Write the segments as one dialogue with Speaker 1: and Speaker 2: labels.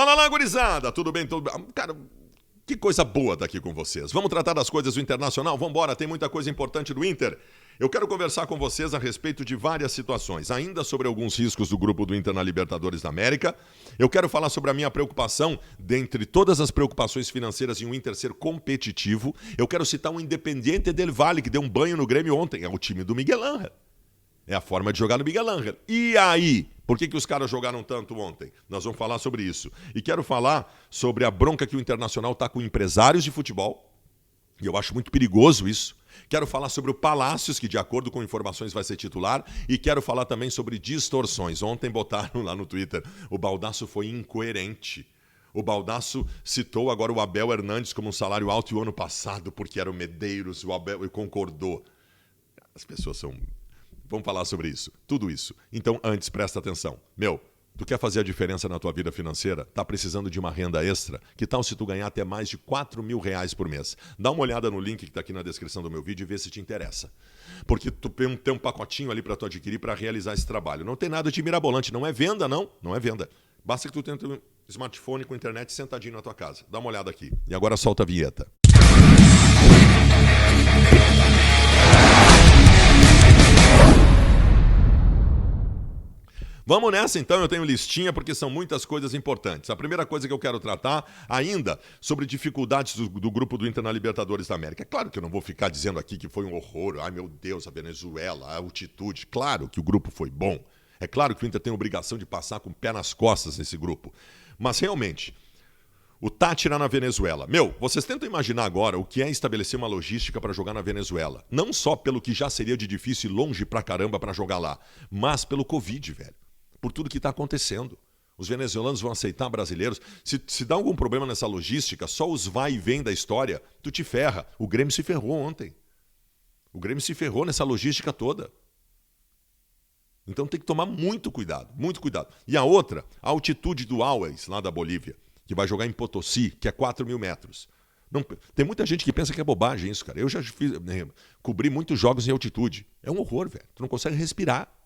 Speaker 1: Fala lá, gurizada! Tudo bem? Cara, que coisa boa estar aqui com vocês. Vamos tratar das coisas do Internacional? Vambora, tem muita coisa importante do Inter. Eu quero conversar com vocês a respeito de várias situações, ainda sobre alguns riscos do grupo do Inter na Libertadores da América. Eu quero falar sobre a minha preocupação, dentre todas as preocupações financeiras em o Inter ser competitivo. Eu quero citar um Independiente del Valle, que deu um banho no Grêmio ontem. É o time do Miguel Ángel. É a forma de jogar no Miguel Ángel. E aí? Por que os caras jogaram tanto ontem? Nós vamos falar sobre isso. E quero falar sobre a bronca que o Internacional está com empresários de futebol. E eu acho muito perigoso isso. Quero falar sobre o Palácios, que de acordo com informações vai ser titular. E quero falar também sobre distorções. Ontem botaram lá no Twitter, o Baldasso foi incoerente. O Baldasso citou agora o Abel Hernandes como um salário alto o ano passado, porque era o Medeiros, o Abel concordou. As pessoas são... Vamos falar sobre isso, tudo isso. Então, antes, presta atenção. Tu quer fazer a diferença na tua vida financeira? Tá precisando de uma renda extra? Que tal se tu ganhar até mais de R$4.000 por mês? Dá uma olhada no link que tá aqui na descrição do meu vídeo e vê se te interessa. Porque tu tem um pacotinho ali para tu adquirir para realizar esse trabalho. Não tem nada de mirabolante, não é venda, não. Não é venda. Basta que tu tenha um smartphone com internet sentadinho na tua casa. Dá uma olhada aqui. E agora solta a vinheta. Vamos nessa então, eu tenho listinha porque são muitas coisas importantes. A primeira coisa que eu quero tratar ainda sobre dificuldades do grupo do Inter na Libertadores da América. É claro que eu não vou ficar dizendo aqui que foi um horror, ai meu Deus, a Venezuela, a altitude. Claro que o grupo foi bom. É claro que o Inter tem a obrigação de passar com o pé nas costas nesse grupo. Mas realmente, o Táchira na Venezuela. Vocês tentam imaginar agora o que é estabelecer uma logística para jogar na Venezuela. Não só pelo que já seria de difícil e longe pra caramba para jogar lá, mas pelo Covid, velho. Por tudo que está acontecendo. Os venezuelanos vão aceitar brasileiros. Se dá algum problema nessa logística, só os vai e vem da história, tu te ferra. O Grêmio se ferrou ontem. O Grêmio se ferrou nessa logística toda. Então tem que tomar muito cuidado, muito cuidado. E a outra, a altitude do Always, lá da Bolívia, que vai jogar em Potosí, que é 4.000 metros. Não, tem muita gente que pensa que é bobagem isso, cara. Eu já cobri muitos jogos em altitude. É um horror, velho. Tu não consegue respirar.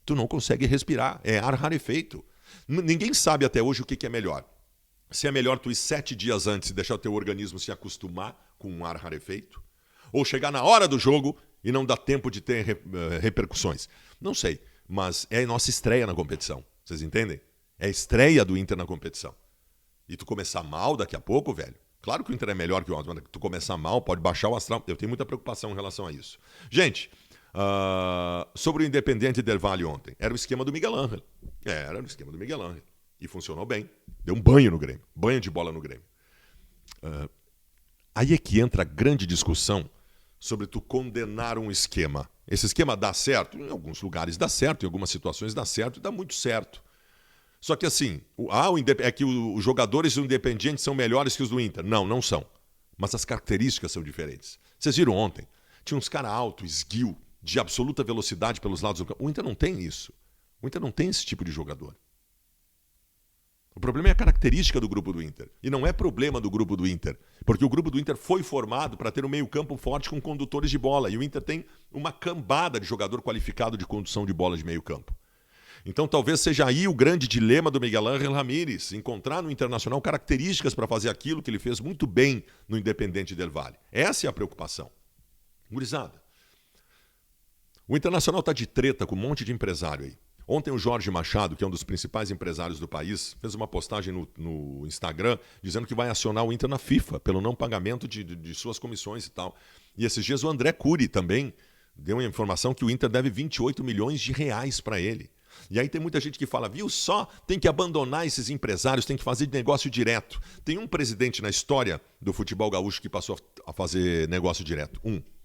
Speaker 1: Tu não consegue respirar, é ar rarefeito. Ninguém sabe até hoje o que é melhor. Se é melhor tu ir 7 dias antes e deixar o teu organismo se acostumar com um ar rarefeito, ou chegar na hora do jogo e não dar tempo de ter repercussões. Não sei, mas é a nossa estreia na competição, vocês entendem? É a estreia do Inter na competição. E tu começar mal daqui a pouco, velho, claro que o Inter é melhor que o outro, mas tu começar mal pode baixar o astral. Eu tenho muita preocupação em relação a isso. Gente... sobre o Independiente del Valle ontem. Era o esquema do Miguel Ángel. Era o esquema do Miguel Ángel. E funcionou bem. Deu um banho no Grêmio. Banho de bola no Grêmio. Aí é que entra a grande discussão sobre tu condenar um esquema. Esse esquema dá certo? Em alguns lugares dá certo, em algumas situações dá certo e dá muito certo. Só que assim, é que os jogadores do Independiente são melhores que os do Inter. Não, não são. Mas as características são diferentes. Vocês viram ontem? Tinha uns caras altos, esguio, de absoluta velocidade pelos lados do campo. O Inter não tem isso. O Inter não tem esse tipo de jogador. O problema é a característica do grupo do Inter. E não é problema do grupo do Inter. Porque o grupo do Inter foi formado para ter um meio-campo forte com condutores de bola. E o Inter tem uma cambada de jogador qualificado de condução de bola de meio-campo. Então talvez seja aí o grande dilema do Miguel Ángel Ramírez. Encontrar no Internacional características para fazer aquilo que ele fez muito bem no Independiente del Valle. Essa é a preocupação. Gurizada. O Internacional está de treta com um monte de empresário aí. Ontem o Jorge Machado, que é um dos principais empresários do país, fez uma postagem no Instagram dizendo que vai acionar o Inter na FIFA pelo não pagamento de suas comissões e tal. E esses dias o André Cury também deu uma informação que o Inter deve 28 milhões de reais para ele. E aí tem muita gente que fala, viu só, tem que abandonar esses empresários, tem que fazer negócio direto. Tem um presidente na história do futebol gaúcho que passou a fazer negócio direto.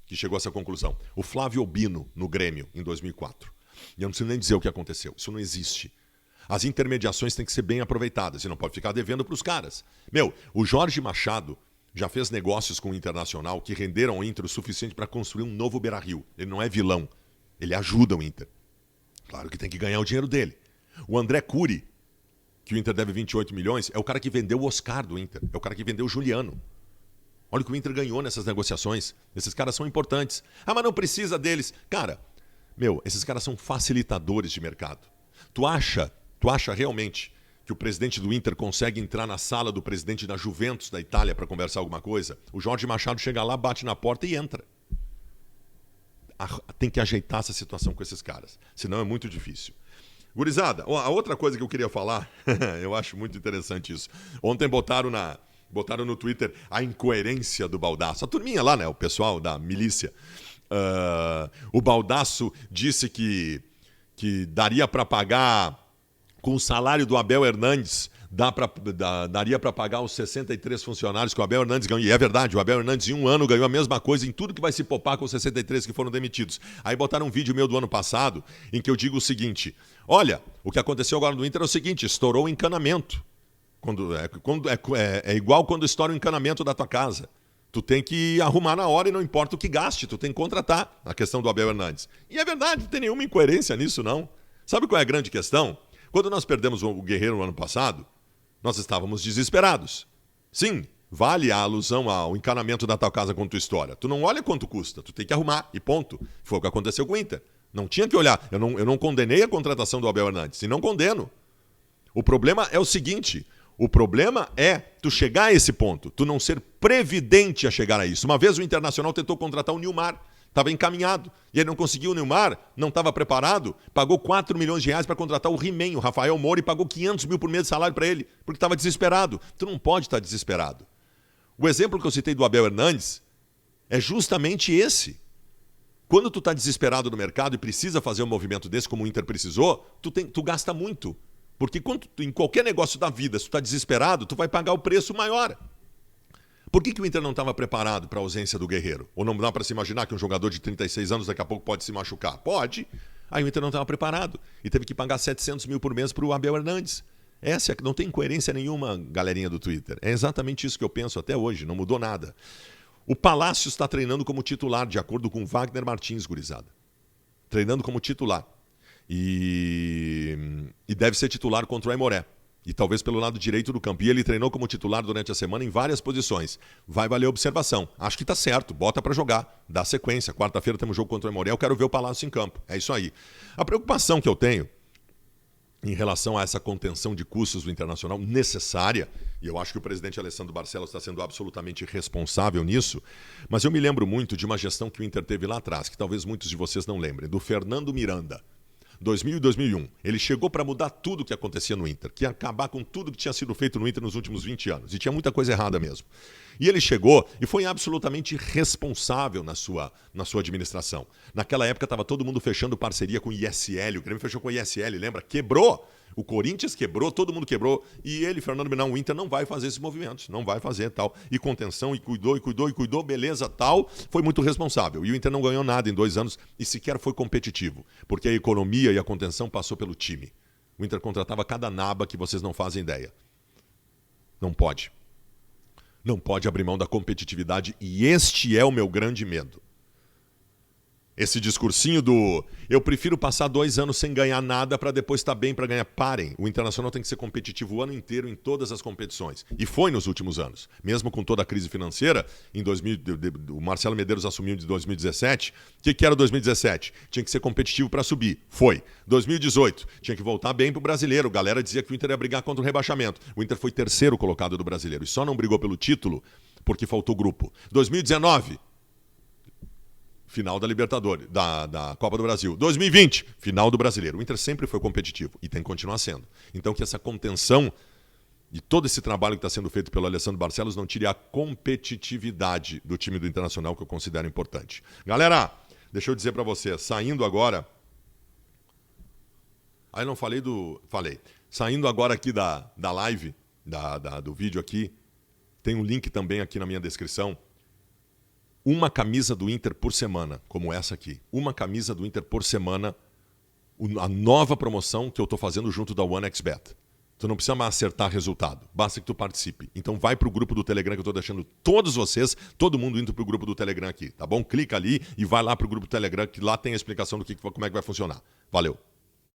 Speaker 1: Que chegou a essa conclusão. O Flávio Albino, no Grêmio, em 2004. E eu não sei nem dizer o que aconteceu. Isso não existe. As intermediações têm que ser bem aproveitadas. E não pode ficar devendo para os caras. O Jorge Machado já fez negócios com o Internacional que renderam ao Inter o suficiente para construir um novo Beira-Rio. Ele não é vilão. Ele ajuda o Inter. Claro que tem que ganhar o dinheiro dele. O André Cury, que o Inter deve 28 milhões, é o cara que vendeu o Oscar do Inter. É o cara que vendeu o Juliano. Olha o que o Inter ganhou nessas negociações. Esses caras são importantes. Mas não precisa deles. Cara, esses caras são facilitadores de mercado. Tu acha realmente que o presidente do Inter consegue entrar na sala do presidente da Juventus da Itália para conversar alguma coisa, o Jorge Machado chega lá, bate na porta e entra. Tem que ajeitar essa situação com esses caras, senão é muito difícil. Gurizada, a outra coisa que eu queria falar, eu acho muito interessante isso. Ontem botaram no Twitter a incoerência do Baldasso. A turminha lá, né, o pessoal da milícia. O Baldasso disse que daria para pagar, com o salário do Abel Hernandes, daria para pagar os 63 funcionários que o Abel Hernandes ganhou. E é verdade, o Abel Hernandes em um ano ganhou a mesma coisa em tudo que vai se poupar com os 63 que foram demitidos. Aí botaram um vídeo meu do ano passado em que eu digo o seguinte: olha, o que aconteceu agora no Inter é o seguinte, estourou o encanamento. É igual quando estoura o encanamento da tua casa. Tu tem que arrumar na hora e não importa o que gaste, tu tem que contratar, a questão do Abel Hernandes. E é verdade, não tem nenhuma incoerência nisso, não. Sabe qual é a grande questão? Quando nós perdemos o Guerreiro no ano passado, nós estávamos desesperados. Sim, vale a alusão ao encanamento da tua casa com tua história. Tu não olha quanto custa, tu tem que arrumar e ponto. Foi o que aconteceu com o Inter. Não tinha que olhar. Eu não condenei a contratação do Abel Hernandes e não condeno. O problema é o seguinte: o problema é tu chegar a esse ponto, tu não ser previdente a chegar a isso. Uma vez o Internacional tentou contratar o Nilmar, estava encaminhado, e ele não conseguiu o Nilmar, não estava preparado, pagou 4 milhões de reais para contratar o He-Man, o Rafael Moura, e pagou 500 mil por mês de salário para ele, porque estava desesperado. Tu não pode estar desesperado. O exemplo que eu citei do Abel Hernandes é justamente esse. Quando tu está desesperado no mercado e precisa fazer um movimento desse, como o Inter precisou, tu gasta muito. Porque em qualquer negócio da vida, se tu está desesperado, tu vai pagar o preço maior. Por que o Inter não estava preparado para a ausência do Guerreiro? Ou não dá para se imaginar que um jogador de 36 anos daqui a pouco pode se machucar? Pode. Aí o Inter não estava preparado e teve que pagar 700 mil por mês para o Abel Hernandes. Essa não tem incoerência nenhuma, galerinha do Twitter. É exatamente isso que eu penso até hoje, não mudou nada. O Palácio está treinando como titular, de acordo com Wagner Martins, gurizada. Treinando como titular. E deve ser titular contra o Aimoré. E talvez pelo lado direito do campo. E ele treinou como titular durante a semana em várias posições. Vai valer a observação. Acho que está certo. Bota para jogar. Dá sequência. Quarta-feira temos jogo contra o Aimoré. Eu quero ver o Palácio em campo. É isso aí. A preocupação que eu tenho em relação a essa contenção de custos do Internacional necessária, e eu acho que o presidente Alessandro Barcelos está sendo absolutamente responsável nisso, mas eu me lembro muito de uma gestão que o Inter teve lá atrás, que talvez muitos de vocês não lembrem, do Fernando Miranda. 2000 e 2001. Ele chegou para mudar tudo o que acontecia no Inter, que ia acabar com tudo que tinha sido feito no Inter nos últimos 20 anos. E tinha muita coisa errada mesmo. E ele chegou e foi absolutamente responsável na sua administração. Naquela época estava todo mundo fechando parceria com o ISL. O Grêmio fechou com o ISL, lembra? Quebrou. O Corinthians quebrou, todo mundo quebrou. E ele, Fernando Miranda, o Inter não vai fazer esses movimentos. Não vai fazer tal. E contenção, e cuidou, beleza, tal. Foi muito responsável. E o Inter não ganhou nada em 2 anos e sequer foi competitivo. Porque a economia e a contenção passou pelo time. O Inter contratava cada naba que vocês não fazem ideia. Não pode. Não pode abrir mão da competitividade. E este é o meu grande medo. Esse discursinho do eu prefiro passar 2 anos sem ganhar nada para depois estar bem para ganhar. Parem, o Internacional tem que ser competitivo o ano inteiro em todas as competições. E foi nos últimos anos. Mesmo com toda a crise financeira, o Marcelo Medeiros assumiu de 2017. O que era 2017? Tinha que ser competitivo para subir. Foi. 2018, tinha que voltar bem para o brasileiro. A galera dizia que o Inter ia brigar contra o rebaixamento. O Inter foi 3º colocado do brasileiro e só não brigou pelo título porque faltou grupo. 2019... final da Libertadores, da Copa do Brasil. 2020, final do Brasileiro. O Inter sempre foi competitivo e tem que continuar sendo. Então que essa contenção e todo esse trabalho que está sendo feito pelo Alessandro Barcelos não tire a competitividade do time do Internacional, que eu considero importante. Galera, deixa eu dizer para você, saindo agora... Aí não falei do... Falei. Saindo agora aqui da live, do vídeo aqui, tem um link também aqui na minha descrição. Uma camisa do Inter por semana, como essa aqui. Uma camisa do Inter por semana, a nova promoção que eu estou fazendo junto da OneXBet. Tu não precisa mais acertar resultado, basta que tu participe. Então vai para o grupo do Telegram que eu estou deixando todos vocês, todo mundo indo para o grupo do Telegram aqui, tá bom? Clica ali e vai lá para o grupo do Telegram que lá tem a explicação do como é que vai funcionar. Valeu!